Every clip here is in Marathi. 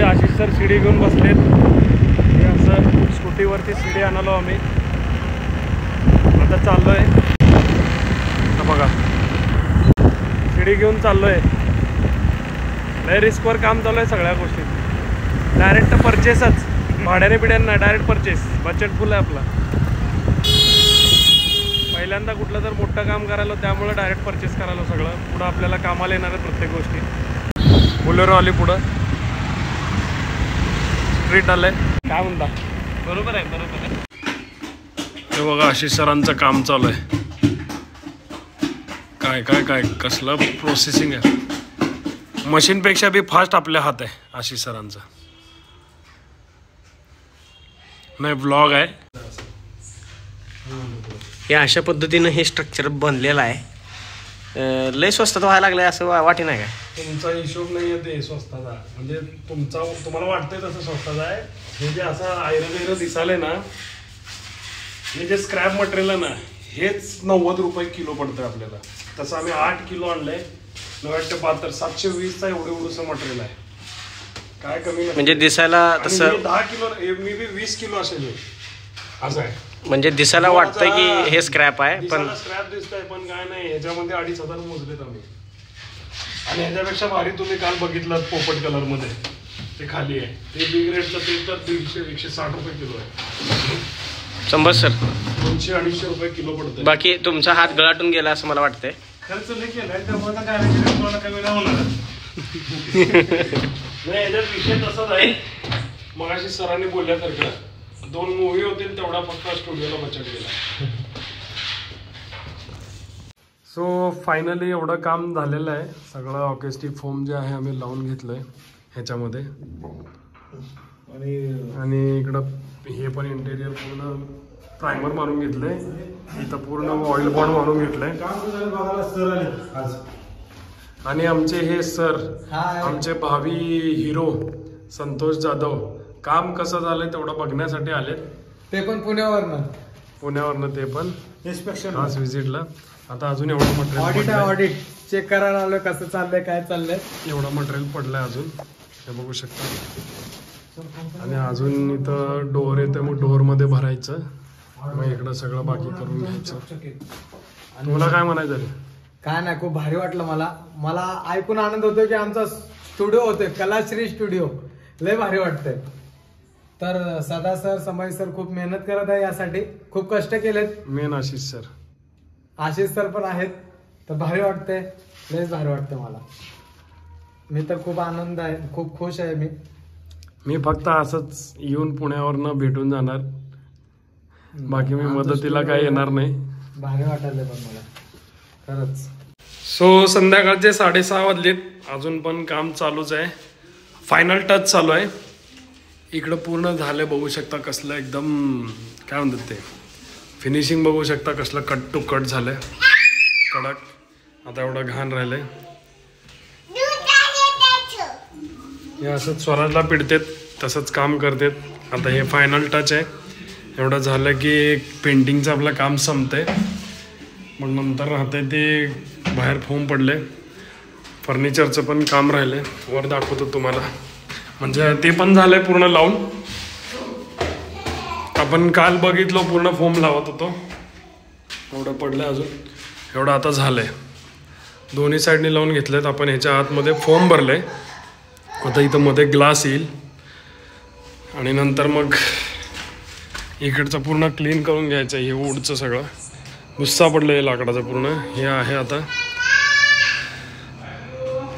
आशिष सर शिडी घेऊन बसलेत. हे असं स्कूटीवरती शिडी आणलो आम्ही. आता चाललोय. बघा शिडी घेऊन चाललोय. लय रिस्कवर काम चालू आहे सगळ्या गोष्टी. डायरेक्ट परचेसच, भाड्याने बिड्यांना डायरेक्ट परचेस. बजेट फुल आहे आपला. पहिल्यांदा कुठलं तर मोठं काम करायला, त्यामुळे डायरेक्ट परचेस करायला सगळं. पुढं आपल्याला कामाला येणार आहे प्रत्येक गोष्टी. बोलेरो आली पुढं, स्ट्रीट आलंय. काय म्हणता? बरोबर आहे, बरोबर आहे. हे बघा आशिष सरांचं काम चालू आहे. काय काय काय कसलं प्रोसेसिंग आहे. मशीनपेक्षा बी फास्ट आपल्या हात आहे आशिष सरांचा. नाही ब्लॉग आहे. या अशा पद्धतीनं हे स्ट्रक्चर बनलेलं आहे. लय स्वस्तात व्हायला लागलंय असं वाटे नाही काय? तुमचा हिशोब नाही आहे ते स्वस्ताचा. म्हणजे तुम्हाला वाटतंय तसं स्वस्ताचा आहे. हे जे असं आयरन दिसालंय ना, हे जे स्क्रॅप मटेरियल आहे ना, हेच 90 रुपये किलो पडतं आपल्याला. तसं आम्ही 8 किलो आणलंय. 9-8 720चा एवढंसं मटेरियल आहे. काय कमी नाही. म्हणजे दिसायला तसं 10 किलो, मी बी 20 किलो असेल असं आहे. म्हणजे दिसायला वाटतं की हे स्क्रॅप आहे, पण स्क्रॅप दिसतंय पण काय नाही. ह्याच्यामध्ये 2,500 मोजलेत आम्ही. आणि ह्याच्यापेक्षा भारी तुम्ही काल बघितलं पोपट कलर मध्ये, ते खाली आहे. ते बिग रेटचं ते तर 150-160 रुपये किलो आहे. शंभर सर 200-250 रुपये किलो पडतं. बाकी तुमचा हात गळाटून गेला असं मला वाटतंय. खर्च नाही केलाय त्यामुळे काय तुम्हाला कमी नाही होणार. नाही याच्यात विषय तसाच आहे. मग अशी सरांनी बोलल्यासारखं 2 मूवी होतील तेवढा फक्त स्टुडिओला बचत गेला. सो फायनली एवढं काम झालेलं आहे. सगळं ऑर्केस्ट्रिक फोम जे आहे आम्ही लावून घेतलंय ह्याच्यामध्ये. आणि इकडं हे पण इंटेरियर पूर्ण प्रायमर मारून घेतलंय. इथं पूर्ण ऑइल बॉन्ड मारून घेतलंय. आणि आमचे हे सर, आमचे भावी हिरो संतोष जाधव, काम कसं झालंय तेवढं बघण्यासाठी आले. ते पण पुण्यावरनं ते पण इन्स्पेक्शन खास विजिटला. आता अजून एवढं मटेरियल ऑडिट चेक करायला आलो कसं चाललंय काय चाललंय. एवढं मटेरियल पडलंय अजून, हे बघू शकता. आणि अजून इथं डोअर येतं, मग डोअर मध्ये भरायचं. मग इकडं सगळं बाकी करून घ्यायचं. तुला काय म्हणायचं? काय नाही, खूप भारी वाटलं मला ऐकून आनंद होतो की आमचा स्टुडिओ होतोय कलाश्री स्टुडिओ. लय भारी वाटतंय. तर सदा सर, संभाजी सर खूप मेहनत करत आहे यासाठी, खूप कष्ट केलेत. मेन आशिष सर पण आहेत. तर भारी वाटतंय, लयच भारी वाटतंय मला. मी तर खूप आनंद आहे, खूप खुश आहे. मी फक्त असंच येऊन पुण्यावरनं भेटून जाणार. बाकी मी मदतीला काही येणार नाही. भारी वाटायला पण मला खरंच. सो संध्याकाळचे 6:30 वाजलेत. अजून पण काम चालूच आहे. फायनल टच चालू आहे. इकडं पूर्ण झालं, बघू शकता कसलं एकदम काय म्हणतात ते फिनिशिंग बघू शकता. कसलं कट टू कट झालंय कडक. आता एवढं घाण राहिलंय. हे असं स्वराजला पिडतेत तसंच काम करतेत. आता हे फायनल टच आहे. एवढं झालं की पेंटिंगचं आपलं काम संपतंय. मग नंतर राहतंय ते बाहेर फोम पडले. फर्निचरचं पण काम राहिलंय, वर दाखवतो तुम्हाला. म्हणजे ते पण झालंय पूर्ण लावून. आपण काल बघितलं पूर्ण फोम लावत होतो. एवढं पडलंय अजून. एवढं आता झालंय. दोन्ही साईडने लावून घेतलेत आपण. ह्याच्या आतमध्ये फोम भरलंय. आता इथं मध्ये ग्लास येईल. आणि नंतर मग इकडचं पूर्ण क्लीन करून घ्यायचं. हे वूडचं सगळं गुस्सा पडलं आहे लाकडाचं पूर्ण. हे आहे आता.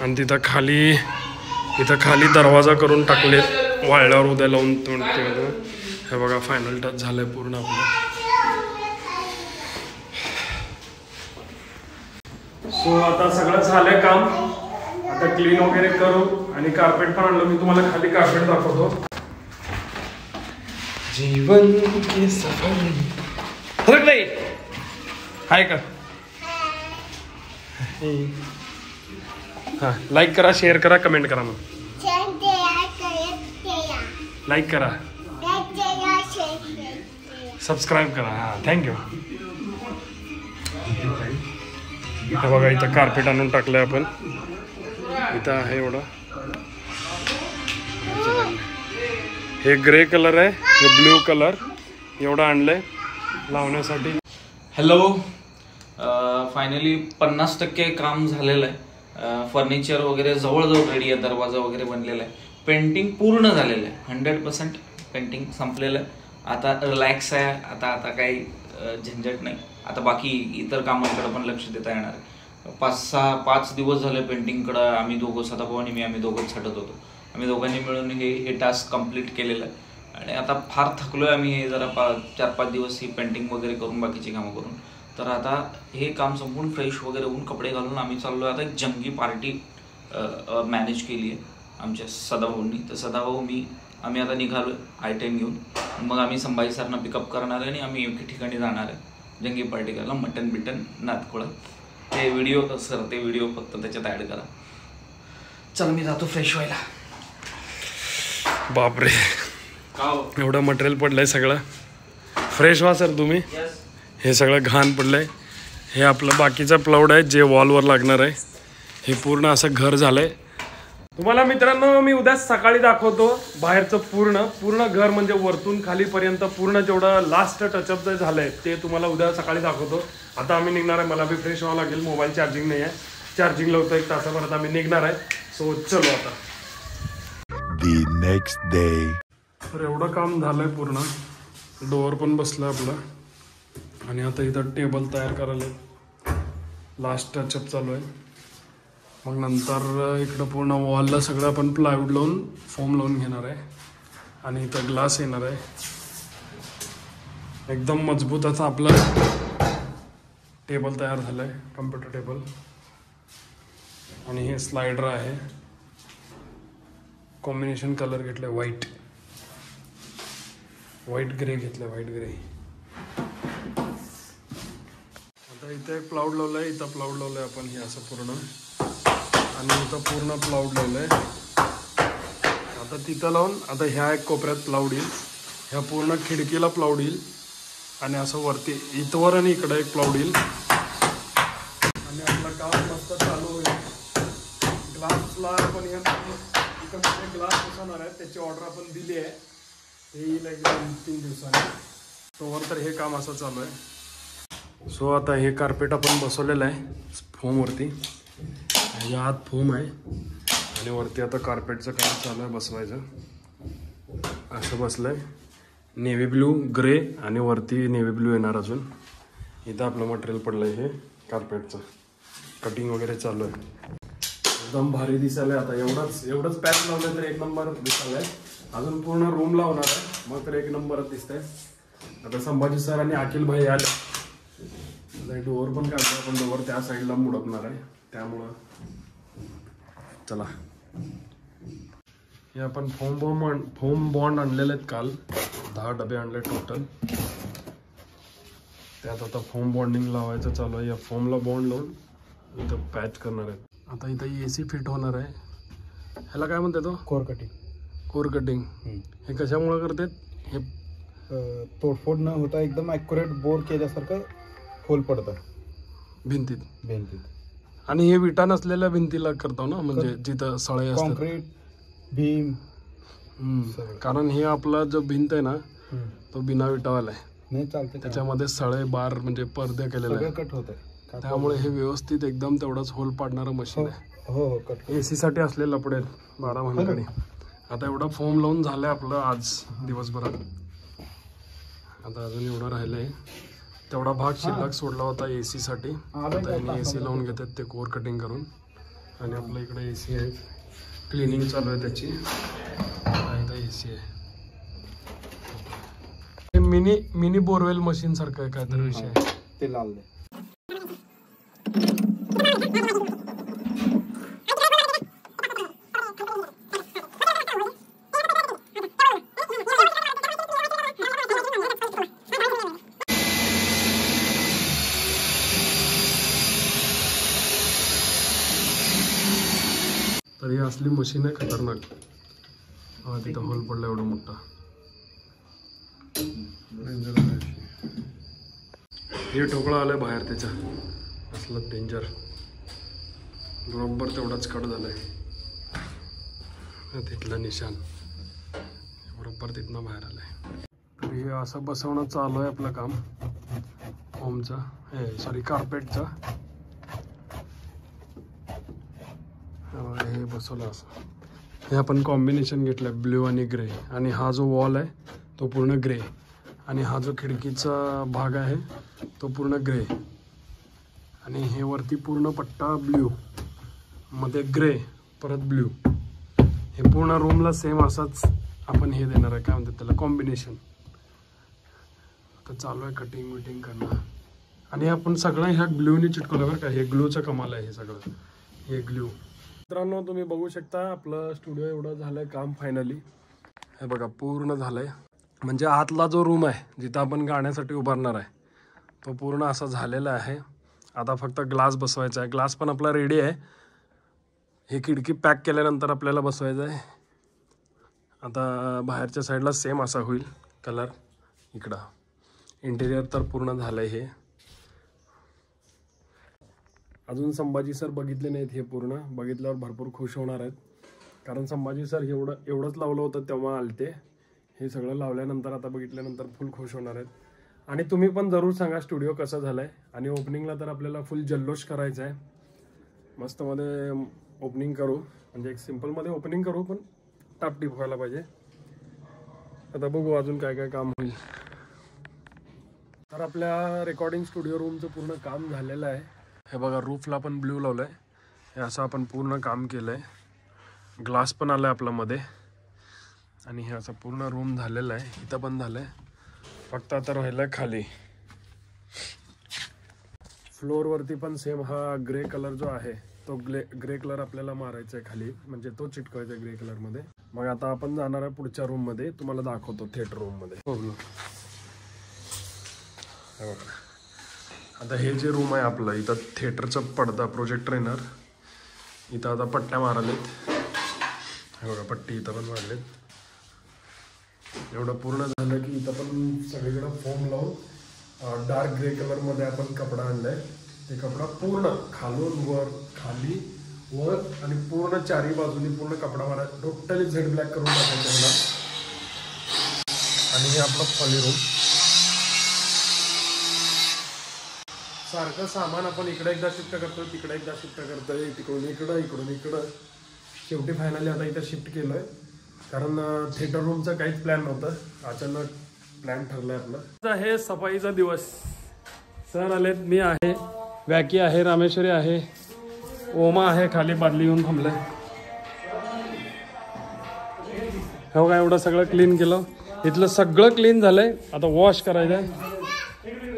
आणि इथं खाली दरवाजा करून टाकलेत वाळल्यावर उद्या लावून. हे बघा फायनल टच झालंय पूर्ण आपलं. सो आता सगळं झालंय काम. आता क्लीन वगैरे करू. आणि कार्पेट पण आणलं मी तुम्हाला. खाली कार्पेट दाखवतो. जीवन के सफर नाही हाय का? हां, लाईक करा, शेअर करा, कमेंट करा. मग लाईक करा, सबस्क्राईब करा. हां, थँक्यू. हे बघा इथं कार्पेट आणून टाकलंय आपण. इथं आहे एवढं. हे ग्रे कलर आहे, हे ब्ल्यू कलर एवढं आणलंय लावण्यासाठी. हॅलो, फायनली 50% काम झालेलं आहे. फर्निचर वगैरे जवळजवळ रेडी आहे, दरवाजा वगैरे बनलेला आहे, पेंटिंग पूर्ण झालेलं आहे, 100% पेंटिंग संपलेलं आहे. आता रिलॅक्स आहे, आता काही झंझट नाही. आता बाकी इतर कामांकडे पण लक्ष देता येणार आहे. 5 दिवस झाले पेंटिंगकडं आम्ही दोघं, सदाभाऊ आणि मी, आम्ही दोघंच छटत होतो. आम्ही दोघांनी मिळून हे टास्क कंप्लीट केलेलं आहे आणि आता फार थकलो आहे आम्ही. हे जरा 4-5 दिवस ही पेंटिंग वगैरे करून, बाकीची कामं करून. तर आता हे काम संपून फ्रेश वगैरे होऊन कपडे घालून आम्ही चाललो आहे. आता एक जंगी पार्टी मॅनेज केली आहे आमच्या सदाभाऊंनी. तर सदाभाऊ आम्ही आता निघालो आहे I-10 घेऊन. मग आम्ही संभाजी सरना पिकअप करणार आहे आणि आम्ही एके ठिकाणी जाणार आहे जंगी पार्टी करायला, मटन बिटन नातखोळा. ते व्हिडिओ फक्त त्याच्यात ॲड करा. चल मी जातो फ्रेश व्हायला. बापरे, एवढं मटेरियल पडलंय सगळं. फ्रेश व्हा सर तुम्ही. हे सगळं घाण पडलंय. हे आपलं बाकीचं प्लाऊड आहे जे वॉलवर लागणार आहे. हे पूर्ण असं घर झालंय. तुम्हाला मित्रांनो मी उद्या सकाळी दाखवतो बाहेरचं पूर्ण घर, म्हणजे वरतून खालीपर्यंत पूर्ण जेवढं लास्ट टचअप जे झालंय ते तुम्हाला उद्या सकाळी दाखवतो. आता आम्ही निघणार आहे. मला बी फ्रेश व्हावं लागेल. मोबाईल चार्जिंग नाही आहे. चार्जिंग लावतो 1 तासाभरात आम्ही निघणार आहे. सो चलो आता. The next day. तर एवढं काम झालंय पूर्ण. डोअर पण बसलं आपलं आणि आता इथं टेबल तयार करायला लास्ट टचअप चालू आहे. मग नंतर इकडं पूर्ण वॉलला सगळं आपण प्लायवूड लावून फोम लावून घेणार आहे आणि इथं ग्लास येणार आहे. एकदम मजबूत असं आपलं टेबल तयार झालं आहे, कम्प्युटर टेबल. आणि हे स्लायडर आहे. कॉम्बिनेशन कलर घेतलं आहे व्हाईट ग्रे घेतलं आहे, व्हाईट ग्रे. आता इथं एक प्लाऊड लावलं आहे, इथं प्लाऊड लावलं आहे आपण हे असं पूर्ण, आणि इथं पूर्ण प्लाऊड लावलं आहे. आता तिथं लावून आता ह्या एक कोपऱ्यात प्लाऊड येईल, ह्या पूर्ण खिडकीला प्लाऊड येईल आणि असं वरती इथवर आणि इकडं एक प्लाऊड येईल आणि आपलं काम मस्त चालू होईल. ग्लासला पण इकडे ग्लास बसवणार आहे, त्याची ऑर्डर आपण दिली आहे. ते येईल एक 2-3 दिवसांनी. तोवर तर हे काम असं चालू आहे. सो आता हे कार्पेट आपण बसवलेलं आहे फोमवरती. ह्या आत फोम आहे आणि वरती आता कार्पेटचं काम चालू आहे बसवायचं. असं बसलंय नेव्ही ब्ल्यू ग्रे आणि वरती नेव्ही ब्ल्यू येणार अजून. इथं आपलं मटेरियल पडलंय हे कार्पेटचं. कटिंग वगैरे चालू आहे. एकदम भारी दिसायला. आता एवढंच पॅच लावलं तर 1 नंबर दिसायला. अजून पूर्ण रूम लावणार आहे मग तर 1 नंबरच दिसतंय. आता संभाजी सर आणि अखिल भाई आले. डोअर पण काढलं आपण. डोअर त्या साईडला मुडपणार आहे त्यामुळं चला. हे आपण फोम बॉन्ड आणलेले आहेत काल. 10 डबे आणले टोटल. त्यात आता फोम बॉन्डिंग लावायचं चालू आहे. या फोमला बॉन्ड लावून इथं पॅच करणार आहेत. आता इथं AC फिट होणार आहे. ह्याला काय म्हणतात तो? Core cutting. हे कशामुळे करतात? हे तोडफोड न होता एकदम ॲक्युरेट बोर केल्यासारखं होल पडतं भिंतीत. आणि हे विटा नसलेल्या भिंतीला करतो ना, म्हणजे जिथं सळे असतात. कॉन्क्रीट भीम. कारण हे आपला जो भिंत आहे ना तो बिना विटावाला आहे. नाही चालतं. त्याच्यामध्ये सळे बार म्हणजे पडदे केलेले आहे. कट होत आहे त्यामुळे हे व्यवस्थित एकदम तेवढाच होल पाडणारं मशीन आहे. हो कट. AC साठी असलेलं पडेल 12 महिन्याकडे. आता एवढा फोम लावून झालंय आपलं आज दिवसभरात. आता अजून एवढं राहिलंय. तेवढा भाग शिल्लक सोडला होता AC साठी. आता AC लावून घेतात ते कोर कटिंग करून. आणि आपल्या इकडे AC आहे, क्लिनिंग चालू आहे त्याची. इथं AC आहे. मिनी बोरवेल मशीन सारखं आहे काहीतरी विषय. ते लाल. तर ही असली मशीन आहे खतरनाक. तिथं होल पडला एवढा मोठा. हे ठोकळा आलाय बाहेर त्याच्या. असलं डेंजर. बरोबर तेवढाच कट झालाय. तिथलं निशान. एवढं परत इथनं बाहेर आलाय. तर हे असं बसवणं चालू आहे आपलं काम होमचं, सॉरी कार्पेटचं. हे बसवलं असं. हे आपण कॉम्बिनेशन घेतलं ब्ल्यू आणि ग्रे, आणि हा जो वॉल आहे तो पूर्ण ग्रे, आणि हा जो खिडकीचा भाग आहे तो पूर्ण ग्रे, आणि हे वरती पूर्ण पट्टा ब्ल्यू, मध्ये ग्रे, परत ब्ल्यू. हे पूर्ण रूमला सेम असाच आपण हे देणार आहे, काय म्हणतात त्याला, कॉम्बिनेशन. आता चालू आहे कटिंग विटिंग करणं. आणि आपण सगळं ह्या ग्लूने चिटकवलं बरं का. हे ग्लूचं कमाल आहे हे सगळं, हे ग्लू. मित्रांनो तुम्ही बघू शकता आपलं स्टुडिओ एवढं झालंय काम फायनली. हे बघा पूर्ण झालंय. म्हणजे आतला जो रूम आहे जिथं आपण गाण्यासाठी उभारणार आहे तो पूर्ण असा झालेला आहे. आता फक्त ग्लास बसवायचा आहे. ग्लास पण आपला रेडी आहे. हे खिडकी पॅक केल्यानंतर आपल्याला बसवायचं आहे. आता बाहेरच्या साईडला सेम असा होईल कलर. इकडं इंटेरियर तर पूर्ण झालंय. हे अजून संभाजी सर बघितले नाहीत. हे पूर्ण बघितल्यावर भरपूर खुश होणार आहेत, कारण संभाजी सर एवढंच लावलं होतं तेव्हा आलते. हे सगळं लावल्यानंतर आता बघितल्यानंतर फुल खुश होणार आहेत. आणि तुम्ही पण जरूर सांगा स्टुडिओ कसा झालाय. आणि ओपनिंगला तर आपल्याला फुल जल्लोष करायचा आहे. मस्तमध्ये ओपनिंग करू, म्हणजे एक सिम्पलमध्ये ओपनिंग करू, पण टापटीप व्हायला पाहिजे. आता बघू अजून काय काय काम होईल. तर आपल्या रेकॉर्डिंग स्टुडिओ रूमचं पूर्ण काम झालेलं आहे. हे बघा रूफला पण ब्ल्यू लावलं आहे. हे असं आपण पूर्ण काम केलं आहे. ग्लास पण आलं आहे आपल्यामध्ये. आणि हे असं पूर्ण रूम झालेलं आहे. इथं पण झालं आहे. फक्त आता राहिलं आहे खाली. फ्लोअरवरती पण सेम हा ग्रे कलर जो आहे तो ग्रे कलर आपल्याला मारायचा आहे खाली, म्हणजे तो चिटकवायचा आहे ग्रे कलरमध्ये. मग आता आपण जाणार आहे पुढच्या रूममध्ये. तुम्हाला दाखवतो थिएटर रूममध्ये. आता हे जे रूम आहे आपलं, इथं थिएटरचं पडदा प्रोजेक्टर येणार. इथं आता पट्ट्या मारलेत. हे बघा पट्टी इथं पण मारलेत. एवढं पूर्ण झालं की इथं पण सगळीकडं फोम लावून डार्क ग्रे कलरमध्ये आपण कपडा आणलाय. ते कपडा पूर्ण खालून वर, खाली वर, आणि पूर्ण चारी बाजूनी पूर्ण कपडा मारा. टोटली झेड ब्लॅक करून टाकायचं ह्याला. आणि हे आपलं फॉली रूम. सारखं सामान आपण इकडे एकदा शिफ्ट करतोय, तिकडे एकदा शिफ्ट करतोय, तिकडून इकडं, इकडून इकडं. शेवटी फायनली आता इथं शिफ्ट केलंय, कारण थिएटर रूमचं काहीच प्लॅन नव्हतं. अचानक प्लॅन ठरलाय आपलं. हे सफाईचा दिवस. सर आलेत, मी आहे, वॅकी आहे, रामेश्वरी आहे, ओमा आहे, खाली बादली येऊन थांबलंय. हो का, एवढं सगळं क्लीन केलं. इथलं सगळं क्लीन झालंय. आता वॉश करायचंय.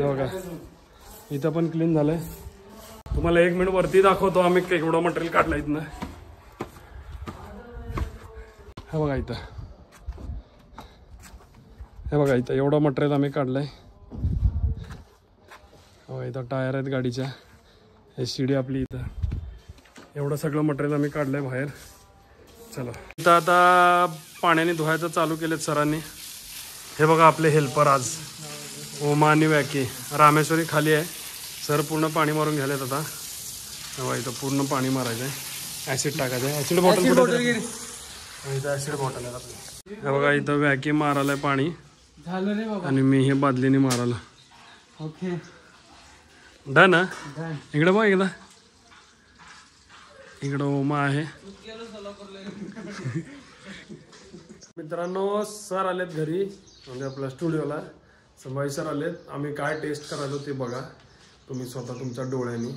हो का, इथं पण क्लीन झालंय. तुम्हाला 1 मिनिट वरती दाखवतो आम्ही केवढं मटेरियल काढलं इथनं. हे बघा इथं, हे बघा इथं एवढं मटेरियल आम्ही काढलंय. हो इथं टायर आहेत गाडीच्या. हे शिडी आपली. इथं एवढं सगळं मटेरियल आम्ही काढलंय बाहेर. चला इथं आता पाण्याने धुवायचं चालू केलेत सरांनी. हे बघा आपले हेल्पर आज ओमा आणि वॅकी. रामेश्वरी खाली आहे. सर पूर्ण पाणी मारून घ्यालेत आता. तेव्हा इथं पूर्ण पाणी मारायचं आहे. ॲसिड टाकायचं आहे. ॲसिड बॉटल इथं ॲसिड बॉटल आहे आपली. हे बघा इथं वॅकी मारायला पाणी झालं रे बाबा. आणि मी हे बादलीने मारायला. ओके डन ना. इकडे बघ एकदा. इकडं ओमा आहे. मित्रांनो सर आलेत घरी, म्हणजे आपल्या स्टुडिओला. संभाजी सर आलेत. आम्ही काय टेस्ट करायचो ते बघा तुम्ही स्वतः तुमच्या डोळ्यांनी.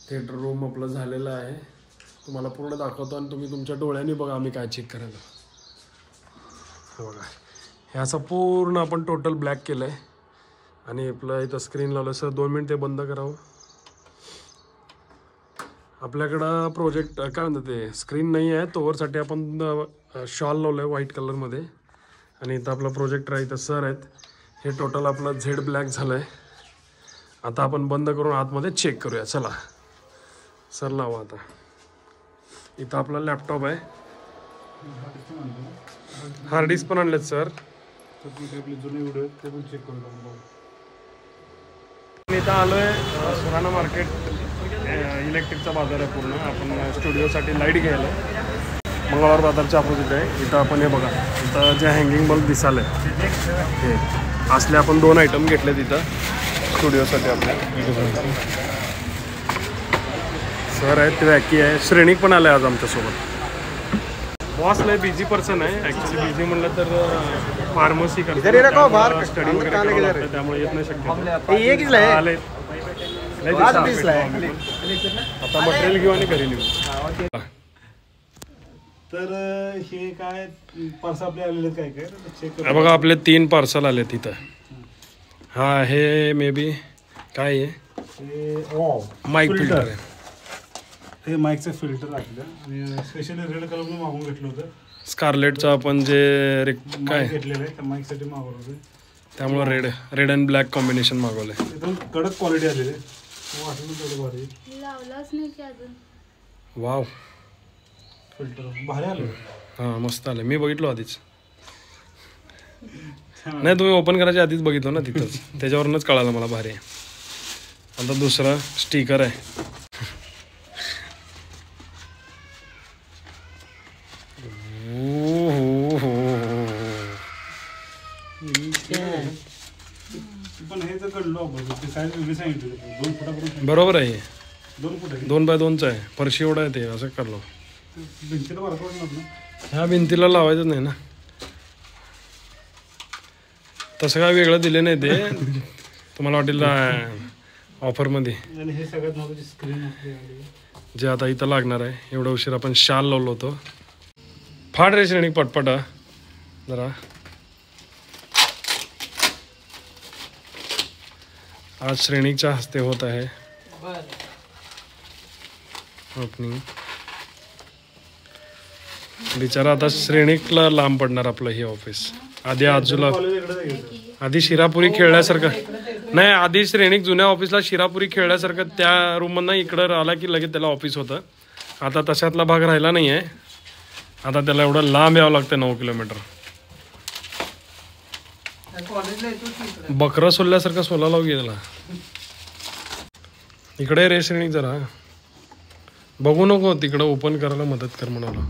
थिएटर रूम आपलं झालेलं आहे. तुम्हाला पूर्ण दाखवतो आणि तुम्ही तुमच्या डोळ्यांनी बघा आम्ही काय चेक करायला. बघा हे असं पूर्ण आपण टोटल ब्लॅक केलं आहे. आणि आपलं इथं स्क्रीन लावलं. सर 2 मिनिट ते बंद करावं. आपल्याकडं प्रोजेक्ट काय म्हणतात ते स्क्रीन नाही आहे, तोवरसाठी आपण शॉल लावलं आहे व्हाईट कलरमध्ये. आणि इथं आपलं प्रोजेक्टर आहे. इथं सर आहेत. हे टोटल आपलं झेड ब्लॅक झालं आहे. आता आपण बंद करून आतमध्ये चेक करूया. चला सर लावा आता. इथं आपला लॅपटॉप आहे. हार्ड डिस्क पण आणलेत सर. आपले जुने व्हिडिओ ते पण चेक करू. इथं आलो आहे सुराणा मार्केट. इलेक्ट्रिकचा बाजार आहे पूर्ण. आपण स्टुडिओसाठी लाईट घ्यायला. मंगळवार बाजारच्या अपोजिट आहे. इथं आपण हे बघा, इथं जे हँगिंग बल्ब दिसाले हे असले आपण 2 आयटम घेतले तिथं स्टुडिओसाठी आपल्या. सर आहेत ते वॅकी आहे. श्रेणिक पण आले आज आमच्यासोबत. बॉस लय बिझी पर्सन आहे ॲक्च्युली. बिझी म्हणलं तर फार्मसी करतो, स्टडी वगैरे करावं लागतं, त्यामुळे येत नाही शक्य. आले आता मटेरियल घेऊ आणि घरी निघू. तर हे काय पार्सल आपले आलेले काय काय चेक हे बघा आपले 3 पार्सल आले तिथं. हा हे मे बी काय आहे, माईक फिल्टर आहे. हे माईकचं फिल्टर टाकलं आणि स्पेशली रेड कलर मागून घेतलं होतं. स्कारलेटचं आपण जे काय घेतलेलं आहे त्या माईकसाठी मागवलं होतं, त्यामुळे रेड अँड ब्लॅक कॉम्बिनेशन मागवलं आहे. एकदम कडक क्वालिटी आलेली आहे. वाटलं तेवढं भारी. लावलाच नाही की अजून. वाव, फिल्टर भारी आलं. हां मस्त आलं. मी बघितलो आधीच. नाही तुम्ही ओपन करायच्या आधीच बघितलं ना तिथंच, त्याच्यावरूनच कळालं मला भारी आहे. आता दुसरा स्टिकर आहे. पण हे तर कडलो आपण ते साईज वेगळी सांगितली 2 फुटापर्यंत. बरोबर आहे. 2 फूट आहे. 2x2चं आहे. फरशी एवढं आहे ते. असं करलो. भिंतीला मारत वाटणार ना. ह्या भिंतीला लावायचं नाही ना. तसं काय वेगळं दिले नाही ते. तुम्हाला वाटेल ऑफरमध्ये. आणि हे सगळ्यात महत्त्वाची स्क्रीन आपली जे आता इथं लागणार आहे. एवढा उशीर आपण शाल लावलो होतो. फाड रे श्रेणी पटपटा जरा. आज श्रेणीच्या हस्ते होत आहे ओपनिंग. बिचारा आता श्रेणीकला लांब पडणार आपलं हे ऑफिस. आधी आजूला आधी शिरापुरी खेळल्यासारखं नाही. आधी श्रेणीक जुन्या ऑफिसला शिरापुरी खेळल्यासारखं त्या रूममधनं इकडं आला की लगेच त्याला ऑफिस होतं. आता तशातला भाग राहिला नाही आहे. आता त्याला एवढं लांब यावं लागतं 9 किलोमीटर. बकरं सोलल्यासारखं सोला लावू गेला. इकडे रे श्रेणीक जरा बघू नको तिकडं ओपन करायला मदत कर म्हणाला.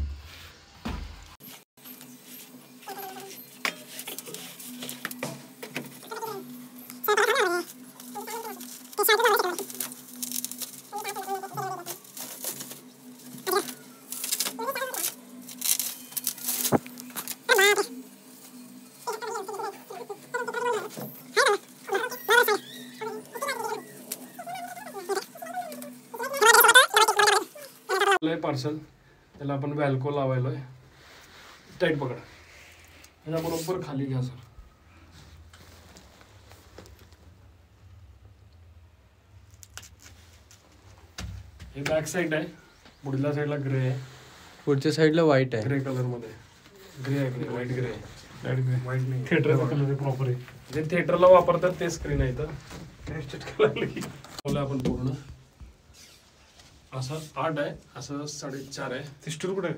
पार्सल त्याला आपण व्हॅल्को लावायला आहे. टाईट पकडा. त्याच्या बरोबर खाली घ्या सर. हे बॅक साईड आहे. पुढल्या साईडला ग्रे आहे. पुढच्या साईडला व्हाईट आहे. ग्रे कलर मध्ये ग्रे आहे. ग्रे व्हाईट ग्रे आहे. व्हाईट नाही. थिएटरचा कलर प्रॉपर आहे. जे थिएटरला वापरतात ते स्क्रीन आहे. तर आपण पूर्ण असं 8 आहे. असं 4.5 आहे. ते स्टोर कुठे आहे?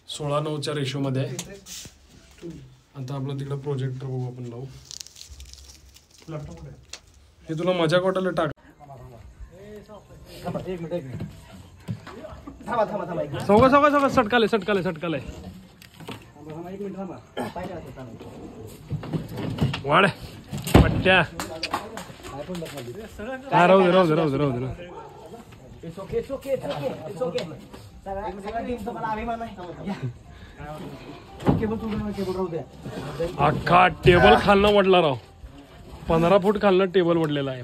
16:9च्या रेशोमध्ये आहे. आता आपलं तिकडं प्रोजेक्टर बघू आपण लावू. लॅपटॉप कुठे आहे? हे तुला मजा वाटायला टाक. सौगा सटकाले वाढ पट्ट्या. राहू दे. अख्खा टेबल खालनं वडला राव. 15 फूट खालनं टेबल वडलेला आहे.